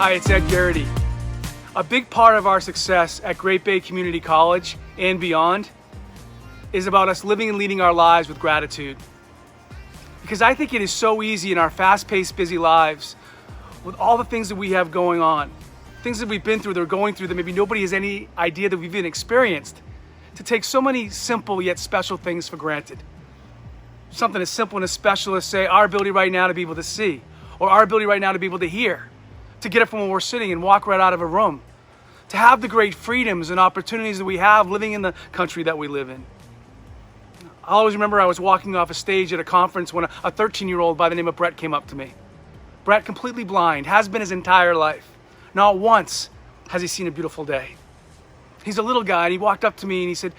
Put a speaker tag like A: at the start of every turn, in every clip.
A: Hi, it's Ed Garrity. A big part of our success at Great Bay Community College and beyond is about us living and leading our lives with gratitude. Because I think it is so easy in our fast-paced, busy lives, with all the things that we have going on, things that we've been through, that we're going through, that maybe nobody has any idea that we've even experienced, to take so many simple yet special things for granted. Something as simple and as special as, say, our ability right now to be able to see, or our ability right now to be able to hear, to get up from where we're sitting and walk right out of a room, to have the great freedoms and opportunities that we have living in the country that we live in. I always remember I was walking off a stage at a conference when a 13-year-old by the name of Brett came up to me. Brett, completely blind, has been his entire life. Not once has he seen a beautiful day. He's a little guy, and he walked up to me and he said,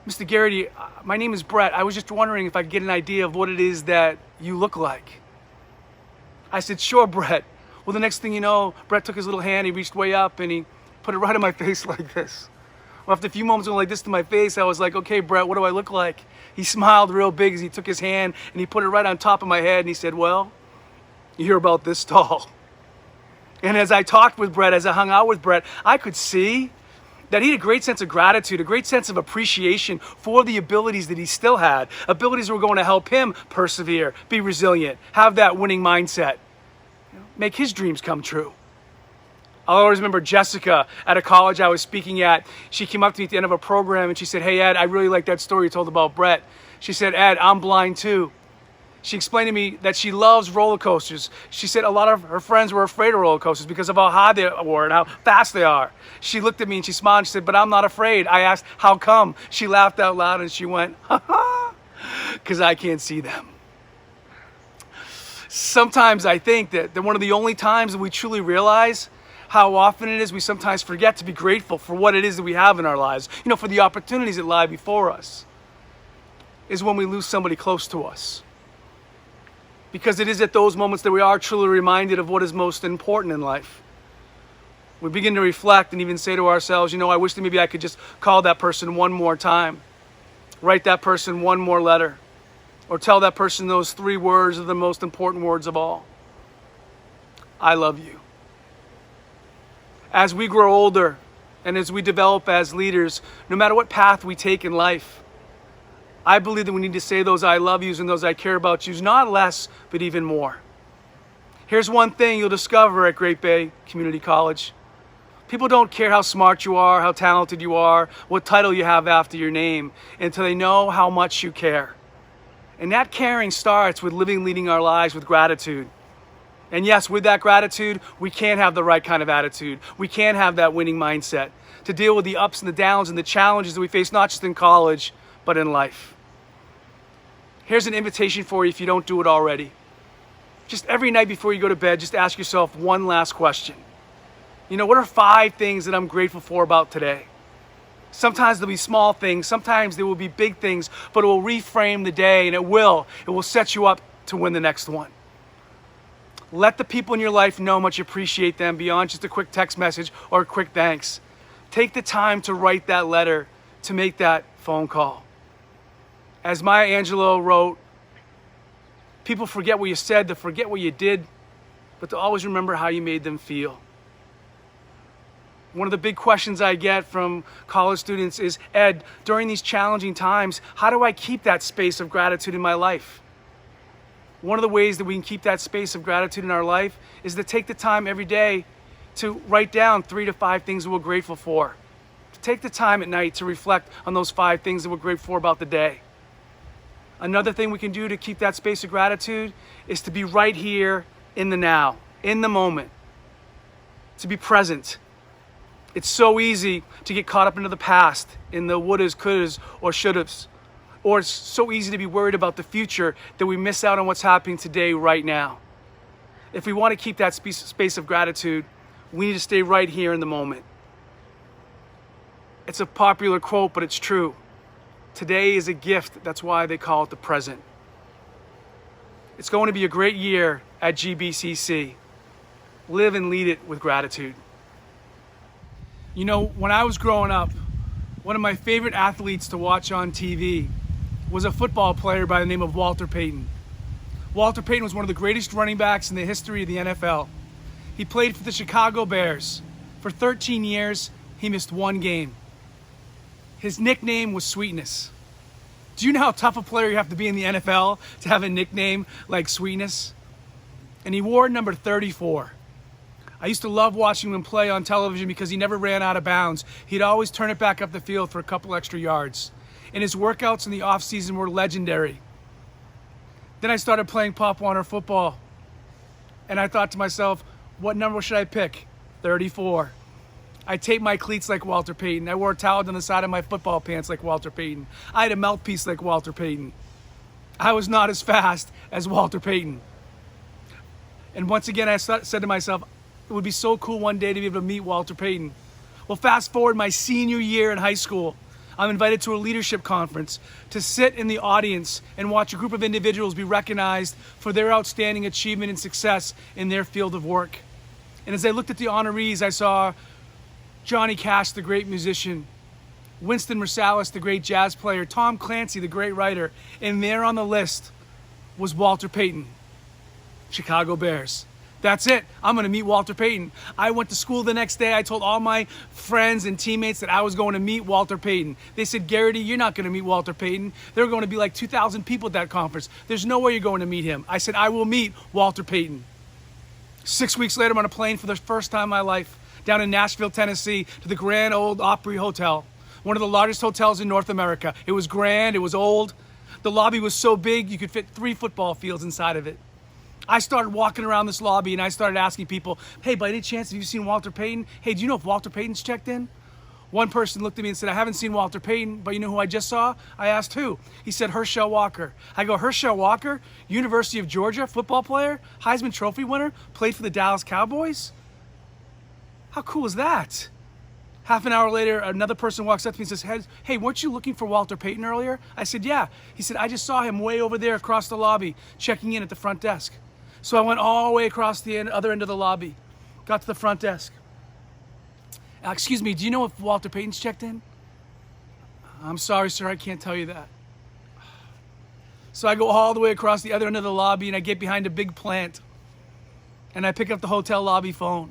A: "Mr. Garrity, my name is Brett. I was just wondering if I could get an idea of what it is that you look like." I said, "Sure, Brett." Well, the next thing you know, Brett took his little hand, he reached way up, and he put it right in my face like this. Well, after a few moments going like this to my face, I was like, "Okay, Brett, what do I look like?" He smiled real big as he took his hand, and he put it right on top of my head, and he said, "Well, you're about this tall." And as I talked with Brett, as I hung out with Brett, I could see that he had a great sense of gratitude, a great sense of appreciation for the abilities that he still had, abilities that were going to help him persevere, be resilient, have that winning mindset, make his dreams come true. I'll always remember Jessica at a college I was speaking at. She came up to me at the end of a program and she said, "Hey, Ed, I really like that story you told about Brett." She said, "Ed, I'm blind too." She explained to me that she loves roller coasters. She said a lot of her friends were afraid of roller coasters because of how high they were and how fast they are. She looked at me and she smiled and she said, "But I'm not afraid." I asked, "How come?" She laughed out loud and she went, "Ha ha, because I can't see them." Sometimes I think that one of the only times that we truly realize how often it is we sometimes forget to be grateful for what it is that we have in our lives, for the opportunities that lie before us, is when we lose somebody close to us. Because it is at those moments that we are truly reminded of what is most important in life. We begin to reflect and even say to ourselves, I wish that maybe I could just call that person one more time, write that person one more letter, or tell that person those 3 words are the most important words of all. I love you. As we grow older and as we develop as leaders, no matter what path we take in life, I believe that we need to say those I love yous and those I care about yous, not less, but even more. Here's one thing you'll discover at Great Bay Community College. People don't care how smart you are, how talented you are, what title you have after your name, until they know how much you care. And that caring starts with living and leading our lives with gratitude. And yes, with that gratitude, we can have the right kind of attitude. We can have that winning mindset to deal with the ups and the downs and the challenges that we face, not just in college, but in life. Here's an invitation for you if you don't do it already. Just every night before you go to bed, just ask yourself one last question. What are 5 things that I'm grateful for about today? Sometimes there'll be small things, sometimes there will be big things, but it will reframe the day and it will set you up to win the next one. Let the people in your life know how much you appreciate them beyond just a quick text message or a quick thanks. Take the time to write that letter, to make that phone call. As Maya Angelou wrote, people forget what you said, they forget what you did, but to always remember how you made them feel. One of the big questions I get from college students is, "Ed, during these challenging times, how do I keep that space of gratitude in my life?" One of the ways that we can keep that space of gratitude in our life is to take the time every day to write down 3 to 5 things that we're grateful for. To take the time at night to reflect on those 5 things that we're grateful for about the day. Another thing we can do to keep that space of gratitude is to be right here in the now, in the moment, to be present. It's so easy to get caught up into the past, in the wouldas, couldas, or shouldas. Or it's so easy to be worried about the future that we miss out on what's happening today, right now. If we want to keep that space of gratitude, we need to stay right here in the moment. It's a popular quote, but it's true. Today is a gift, that's why they call it the present. It's going to be a great year at GBCC. Live and lead it with gratitude. When I was growing up, one of my favorite athletes to watch on TV was a football player by the name of Walter Payton. Walter Payton was one of the greatest running backs in the history of the NFL. He played for the Chicago Bears. For 13 years, he missed one game. His nickname was Sweetness. Do you know how tough a player you have to be in the NFL to have a nickname like Sweetness? And he wore number 34. I used to love watching him play on television because he never ran out of bounds. He'd always turn it back up the field for a couple extra yards. And his workouts in the off-season were legendary. Then I started playing Pop Warner football. And I thought to myself, what number should I pick? 34. I taped my cleats like Walter Payton. I wore a towel on the side of my football pants like Walter Payton. I had a mouthpiece like Walter Payton. I was not as fast as Walter Payton. And once again, I said to myself, it would be so cool one day to be able to meet Walter Payton. Well, fast forward my senior year in high school. I'm invited to a leadership conference to sit in the audience and watch a group of individuals be recognized for their outstanding achievement and success in their field of work. And as I looked at the honorees, I saw Johnny Cash, the great musician, Winston Marsalis, the great jazz player, Tom Clancy, the great writer, and there on the list was Walter Payton, Chicago Bears. That's it. I'm going to meet Walter Payton. I went to school the next day. I told all my friends and teammates that I was going to meet Walter Payton. They said, Garrity, you're not going to meet Walter Payton. There are going to be like 2,000 people at that conference. There's no way you're going to meet him. I said, I will meet Walter Payton. 6 weeks later, I'm on a plane for the first time in my life down in Nashville, Tennessee, to the Grand Ole Opry Hotel, one of the largest hotels in North America. It was grand. It was old. The lobby was so big, you could fit 3 football fields inside of it. I started walking around this lobby and I started asking people, hey, by any chance, have you seen Walter Payton? Hey, do you know if Walter Payton's checked in? One person looked at me and said, I haven't seen Walter Payton, but you know who I just saw? I asked who? He said, Herschel Walker. I go, Herschel Walker, University of Georgia, football player, Heisman Trophy winner, played for the Dallas Cowboys? How cool is that? Half an hour later, another person walks up to me and says, hey, weren't you looking for Walter Payton earlier? I said, yeah. He said, I just saw him way over there across the lobby, checking in at the front desk. So I went all the way across the other end of the lobby, got to the front desk. Excuse me, do you know if Walter Payton's checked in? I'm sorry, sir, I can't tell you that. So I go all the way across the other end of the lobby and I get behind a big plant and I pick up the hotel lobby phone.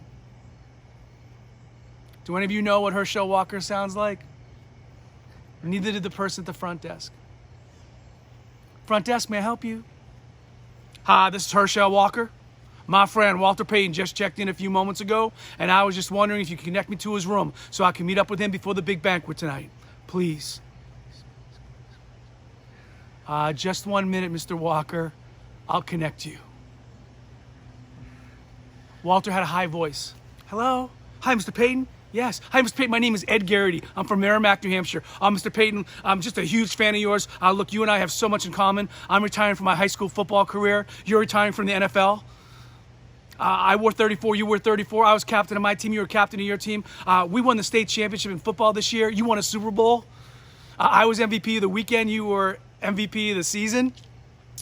A: Do any of you know what Herschel Walker sounds like? Neither did the person at the front desk. Front desk, may I help you? Hi, this is Herschel Walker. My friend Walter Payton just checked in a few moments ago, and I was just wondering if you could connect me to his room so I can meet up with him before the big banquet tonight. Please. Just 1 minute, Mr. Walker. I'll connect you. Walter had a high voice. Hello? Hi, Mr. Payton. Yes. Hi, Mr. Payton. My name is Ed Garrity. I'm from Merrimack, New Hampshire. Mr. Payton, I'm just a huge fan of yours. Look, you and I have so much in common. I'm retiring from my high school football career. You're retiring from the NFL. I wore 34. You wore 34. I was captain of my team. You were captain of your team. We won the state championship in football this year. You won a Super Bowl. I was MVP of the weekend. You were MVP of the season.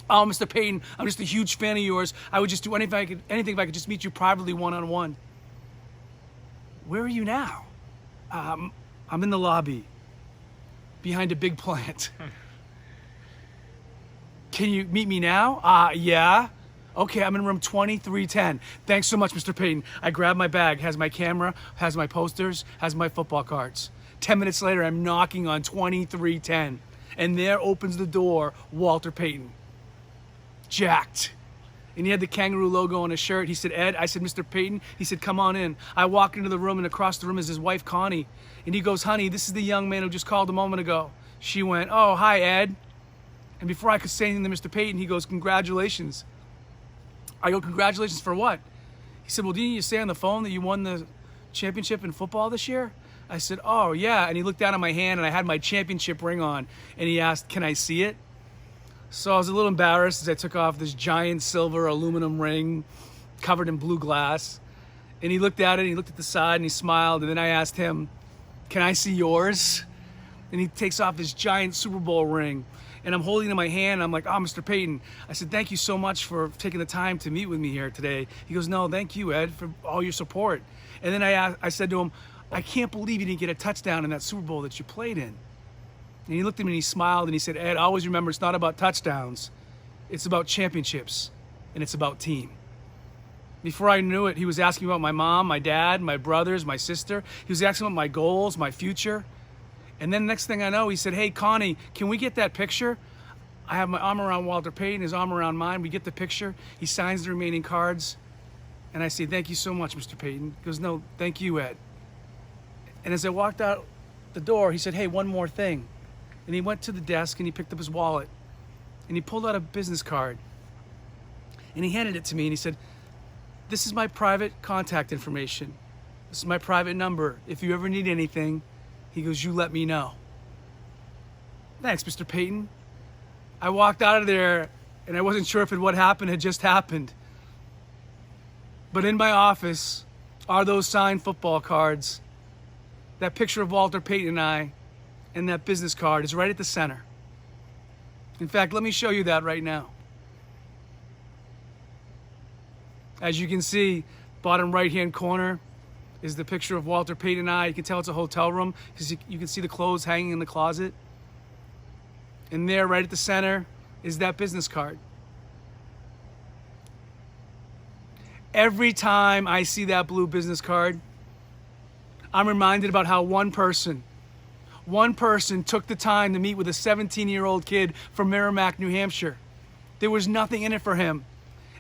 A: Oh, Mr. Payton, I'm just a huge fan of yours. I would just do anything if I could just meet you privately one-on-one. Where are you now? I'm in the lobby, behind a big plant. Can you meet me now? Yeah. Okay, I'm in room 2310. Thanks so much, Mr. Payton. I grab my bag, has my camera, has my posters, has my football cards. 10 minutes later, I'm knocking on 2310, and there opens the door Walter Payton. Jacked. And he had the kangaroo logo on his shirt. He said, Ed. I said, Mr. Payton. He said, come on in. I walk into the room, and across the room is his wife, Connie. And he goes, honey, this is the young man who just called a moment ago. She went, oh, hi, Ed. And before I could say anything to Mr. Payton, he goes, congratulations. I go, congratulations for what? He said, well, didn't you say on the phone that you won the championship in football this year? I said, oh, yeah. And he looked down at my hand, and I had my championship ring on. And he asked, can I see it? So I was a little embarrassed as I took off this giant silver aluminum ring covered in blue glass. And he looked at it, and he looked at the side, and he smiled. And then I asked him, can I see yours? And he takes off this giant Super Bowl ring. And I'm holding it in my hand. And I'm like, oh, Mr. Payton. I said, thank you so much for taking the time to meet with me here today. He goes, no, thank you, Ed, for all your support. And then I said to him, I can't believe you didn't get a touchdown in that Super Bowl that you played in. And he looked at me and he smiled and he said, Ed, always remember it's not about touchdowns. It's about championships and it's about team. Before I knew it, he was asking about my mom, my dad, my brothers, my sister. He was asking about my goals, my future. And then next thing I know, he said, hey, Connie, can we get that picture? I have my arm around Walter Payton, his arm around mine. We get the picture. He signs the remaining cards. And I say, thank you so much, Mr. Payton. He goes, no, thank you, Ed. And as I walked out the door, he said, hey, one more thing. And he went to the desk and he picked up his wallet and he pulled out a business card and he handed it to me and he said, this is my private contact information. This is my private number. If you ever need anything, he goes, you let me know. Thanks, Mr. Payton. I walked out of there and I wasn't sure if what happened had just happened. But in my office are those signed football cards. That picture of Walter Payton and I, and that business card is right at the center. In fact, let me show you that right now. As you can see, bottom right-hand corner is the picture of Walter Payton and I. You can tell it's a hotel room because you can see the clothes hanging in the closet. And there, right at the center, is that business card. Every time I see that blue business card, I'm reminded about how one person took the time to meet with a 17-year-old kid from Merrimack, New Hampshire. There was nothing in it for him,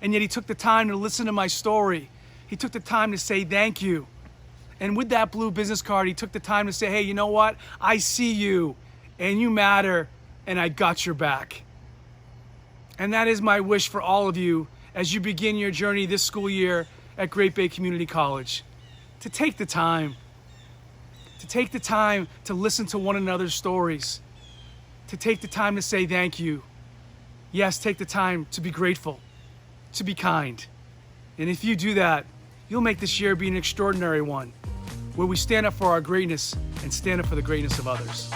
A: and yet he took the time to listen to my story. He took the time to say thank you. And with that blue business card, he took the time to say, hey, you know what? I see you, and you matter, and I got your back. And that is my wish for all of you as you begin your journey this school year at Great Bay Community College, to take the time to listen to one another's stories, to take the time to say thank you. Yes, take the time to be grateful, to be kind. And if you do that, you'll make this year be an extraordinary one, where we stand up for our greatness and stand up for the greatness of others.